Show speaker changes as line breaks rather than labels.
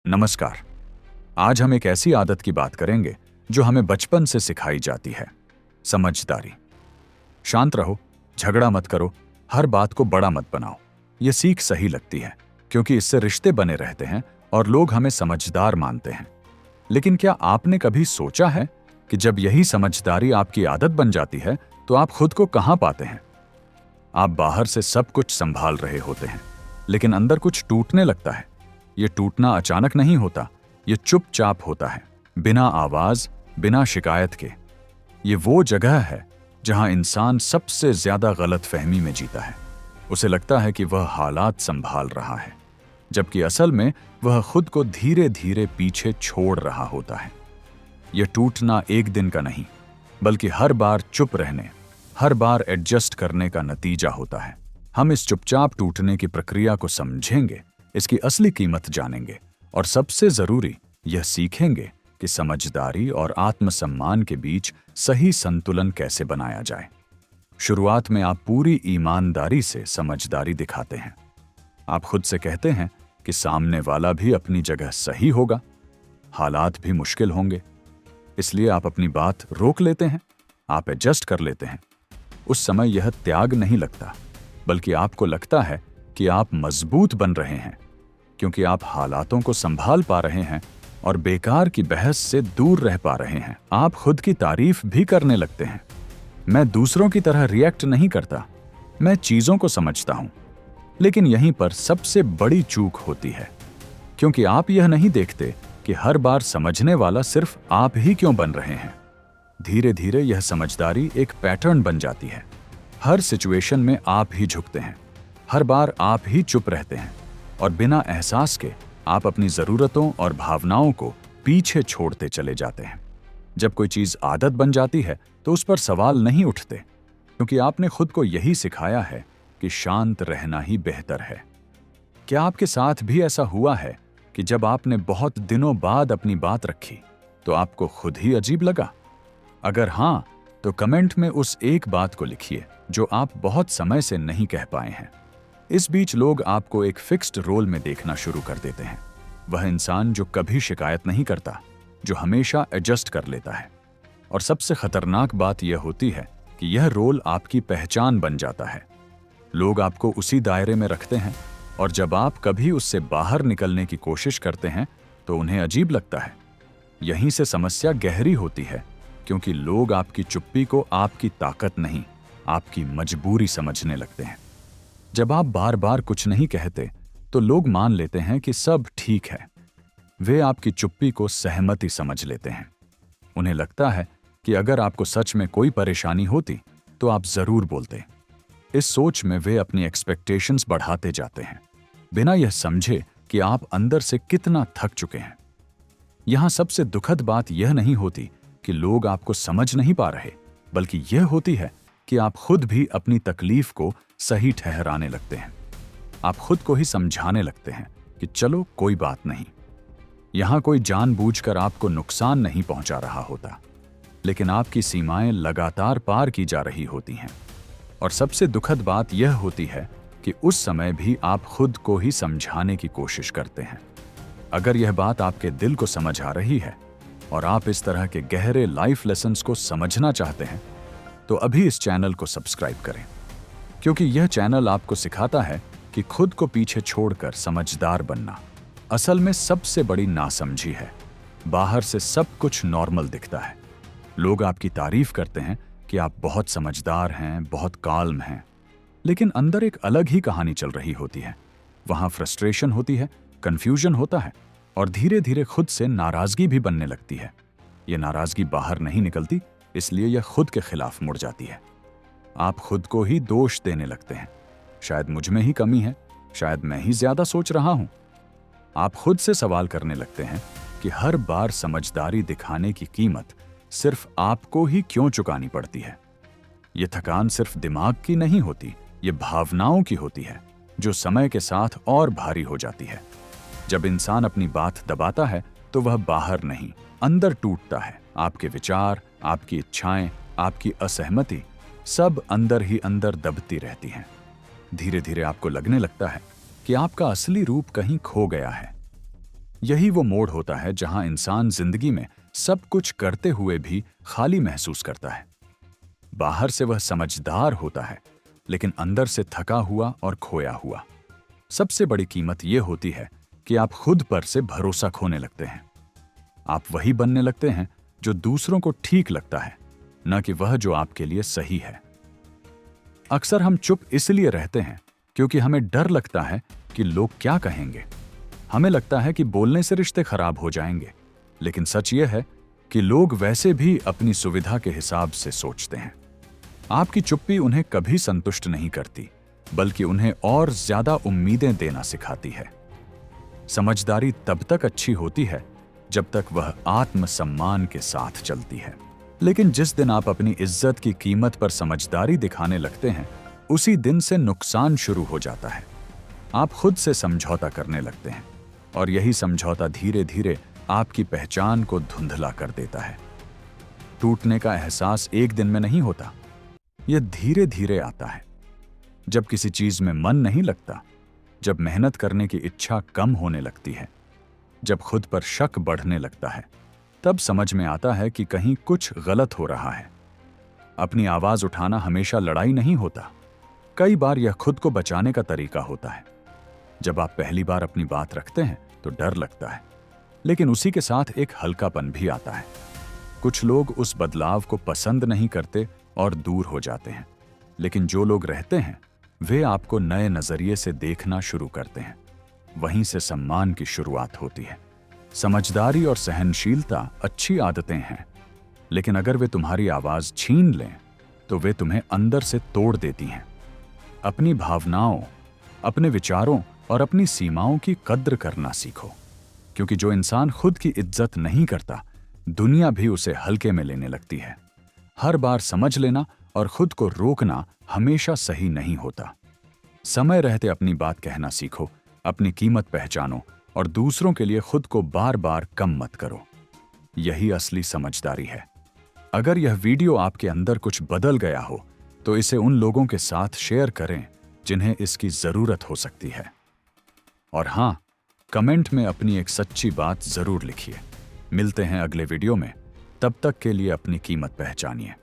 नमस्कार। आज हम एक ऐसी आदत की बात करेंगे जो हमें बचपन से सिखाई जाती है, समझदारी। शांत रहो, झगड़ा मत करो, हर बात को बड़ा मत बनाओ। ये सीख सही लगती है क्योंकि इससे रिश्ते बने रहते हैं और लोग हमें समझदार मानते हैं। लेकिन क्या आपने कभी सोचा है कि जब यही समझदारी आपकी आदत बन जाती है तो आप खुद को कहां पाते हैं? आप बाहर से सब कुछ संभाल रहे होते हैं, लेकिन अंदर कुछ टूटने लगता है। ये टूटना अचानक नहीं होता, ये चुपचाप होता है, बिना आवाज, बिना शिकायत के। ये वो जगह है जहां इंसान सबसे ज्यादा गलतफहमी में जीता है। उसे लगता है कि वह हालात संभाल रहा है, जबकि असल में वह खुद को धीरे धीरे पीछे छोड़ रहा होता है। यह टूटना एक दिन का नहीं, बल्कि हर बार चुप रहने, हर बार एडजस्ट करने का नतीजा होता है। हम इस चुपचाप टूटने की प्रक्रिया को समझेंगे, इसकी असली कीमत जानेंगे और सबसे जरूरी यह सीखेंगे कि समझदारी और आत्मसम्मान के बीच सही संतुलन कैसे बनाया जाए। शुरुआत में आप पूरी ईमानदारी से समझदारी दिखाते हैं। आप खुद से कहते हैं कि सामने वाला भी अपनी जगह सही होगा, हालात भी मुश्किल होंगे, इसलिए आप अपनी बात रोक लेते हैं, आप एडजस्ट कर लेते हैं। उस समय यह त्याग नहीं लगता, बल्कि आपको लगता है कि आप मजबूत बन रहे हैं, क्योंकि आप हालातों को संभाल पा रहे हैं और बेकार की बहस से दूर रह पा रहे हैं। आप खुद की तारीफ भी करने लगते हैं। मैं दूसरों की तरह रिएक्ट नहीं करता, मैं चीजों को समझता हूं। लेकिन यहीं पर सबसे बड़ी चूक होती है, क्योंकि आप यह नहीं देखते कि हर बार समझने वाला सिर्फ आप ही क्यों बन रहे हैं। धीरे धीरे यह समझदारी एक पैटर्न बन जाती है। हर सिचुएशन में आप ही झुकते हैं, हर बार आप ही चुप रहते हैं और बिना एहसास के आप अपनी जरूरतों और भावनाओं को पीछे छोड़ते चले जाते हैं। जब कोई चीज आदत बन जाती है तो उस पर सवाल नहीं उठते, क्योंकि आपने खुद को यही सिखाया है कि शांत रहना ही बेहतर है। क्या आपके साथ भी ऐसा हुआ है कि जब आपने बहुत दिनों बाद अपनी बात रखी तो आपको खुद ही अजीब लगा? अगर हां, तो कमेंट में उस एक बात को लिखिए जो आप बहुत समय से नहीं कह पाए हैं। इस बीच लोग आपको एक फिक्स्ड रोल में देखना शुरू कर देते हैं। वह इंसान जो कभी शिकायत नहीं करता, जो हमेशा एडजस्ट कर लेता है। और सबसे खतरनाक बात यह होती है कि यह रोल आपकी पहचान बन जाता है। लोग आपको उसी दायरे में रखते हैं और जब आप कभी उससे बाहर निकलने की कोशिश करते हैं तो उन्हें अजीब लगता है। यहीं से समस्या गहरी होती है, क्योंकि लोग आपकी चुप्पी को आपकी ताकत नहीं, आपकी मजबूरी समझने लगते हैं। जब आप बार बार कुछ नहीं कहते तो लोग मान लेते हैं कि सब ठीक है। वे आपकी चुप्पी को सहमति समझ लेते हैं। उन्हें लगता है कि अगर आपको सच में कोई परेशानी होती तो आप जरूर बोलते। इस सोच में वे अपनी एक्सपेक्टेशंस बढ़ाते जाते हैं, बिना यह समझे कि आप अंदर से कितना थक चुके हैं। यहां सबसे दुखद बात यह नहीं होती कि लोग आपको समझ नहीं पा रहे, बल्कि यह होती है कि आप खुद भी अपनी तकलीफ को सही ठहराने लगते हैं। आप खुद को ही समझाने लगते हैं कि चलो कोई बात नहीं। यहां कोई जानबूझकर आपको नुकसान नहीं पहुंचा रहा होता, लेकिन आपकी सीमाएं लगातार पार की जा रही होती हैं। और सबसे दुखद बात यह होती है कि उस समय भी आप खुद को ही समझाने की कोशिश करते हैं। अगर यह बात आपके दिल को समझ आ रही है और आप इस तरह के गहरे लाइफ लेसन्स को समझना चाहते हैं, तो अभी इस चैनल को सब्सक्राइब करें, क्योंकि यह चैनल आपको सिखाता है कि खुद को पीछे छोड़कर समझदार बनना असल में सबसे बड़ी नासमझी है। बाहर से सब कुछ नॉर्मल दिखता है। लोग आपकी तारीफ करते हैं कि आप बहुत समझदार हैं, बहुत काल्म हैं, लेकिन अंदर एक अलग ही कहानी चल रही होती है। वहां फ्रस्ट्रेशन होती है, कंफ्यूजन होता है और धीरे धीरे खुद से नाराजगी भी बनने लगती है। यह नाराजगी बाहर नहीं निकलती, इसलिए यह खुद के खिलाफ मुड़ जाती है। आप खुद को ही दोष देने लगते हैं। शायद मुझ में ही कमी है, शायद मैं ही ज्यादा सोच रहा हूं। आप खुद से सवाल करने लगते हैं कि हर बार समझदारी दिखाने की कीमत सिर्फ आपको ही क्यों चुकानी पड़ती है। यह थकान सिर्फ दिमाग की नहीं होती, यह भावनाओं की होती है, जो समय के साथ और भारी हो जाती है। जब इंसान अपनी बात दबाता है तो वह बाहर नहीं, अंदर टूटता है। आपके विचार, आपकी इच्छाएं, आपकी असहमति सब अंदर ही अंदर दबती रहती हैं। धीरे धीरे आपको लगने लगता है कि आपका असली रूप कहीं खो गया है। यही वो मोड़ होता है जहां इंसान जिंदगी में सब कुछ करते हुए भी खाली महसूस करता है। बाहर से वह समझदार होता है, लेकिन अंदर से थका हुआ और खोया हुआ। सबसे बड़ी कीमत यह होती है कि आप खुद पर से भरोसा खोने लगते हैं। आप वही बनने लगते हैं जो दूसरों को ठीक लगता है, न कि वह जो आपके लिए सही है। अक्सर हम चुप इसलिए रहते हैं क्योंकि हमें डर लगता है कि लोग क्या कहेंगे। हमें लगता है कि बोलने से रिश्ते खराब हो जाएंगे, लेकिन सच यह है कि लोग वैसे भी अपनी सुविधा के हिसाब से सोचते हैं। आपकी चुप्पी उन्हें कभी संतुष्ट नहीं करती, बल्कि उन्हें और ज्यादा उम्मीदें देना सिखाती है। समझदारी तब तक अच्छी होती है जब तक वह आत्मसम्मान के साथ चलती है। लेकिन जिस दिन आप अपनी इज्जत की कीमत पर समझदारी दिखाने लगते हैं, उसी दिन से नुकसान शुरू हो जाता है। आप खुद से समझौता करने लगते हैं, और यही समझौता धीरे धीरे आपकी पहचान को धुंधला कर देता है। टूटने का एहसास एक दिन में नहीं होता, यह धीरे धीरे आता है। जब किसी चीज में मन नहीं लगता, जब मेहनत करने की इच्छा कम होने लगती है, जब खुद पर शक बढ़ने लगता है, तब समझ में आता है कि कहीं कुछ गलत हो रहा है। अपनी आवाज उठाना हमेशा लड़ाई नहीं होता, कई बार यह खुद को बचाने का तरीका होता है। जब आप पहली बार अपनी बात रखते हैं तो डर लगता है, लेकिन उसी के साथ एक हल्कापन भी आता है। कुछ लोग उस बदलाव को पसंद नहीं करते और दूर हो जाते हैं, लेकिन जो लोग रहते हैं वे आपको नए नजरिए से देखना शुरू करते हैं। वहीं से सम्मान की शुरुआत होती है। समझदारी और सहनशीलता अच्छी आदतें हैं, लेकिन अगर वे तुम्हारी आवाज छीन लें तो वे तुम्हें अंदर से तोड़ देती हैं। अपनी भावनाओं, अपने विचारों और अपनी सीमाओं की कद्र करना सीखो, क्योंकि जो इंसान खुद की इज्जत नहीं करता, दुनिया भी उसे हल्के में लेने लगती है। हर बार समझ लेना और खुद को रोकना हमेशा सही नहीं होता। समय रहते अपनी बात कहना सीखो, अपनी कीमत पहचानो और दूसरों के लिए खुद को बार बार कम मत करो। यही असली समझदारी है। अगर यह वीडियो आपके अंदर कुछ बदल गया हो तो इसे उन लोगों के साथ शेयर करें जिन्हें इसकी जरूरत हो सकती है। और हां, कमेंट में अपनी एक सच्ची बात जरूर लिखिए। मिलते हैं अगले वीडियो में, तब तक के लिए अपनी कीमत पहचानिए।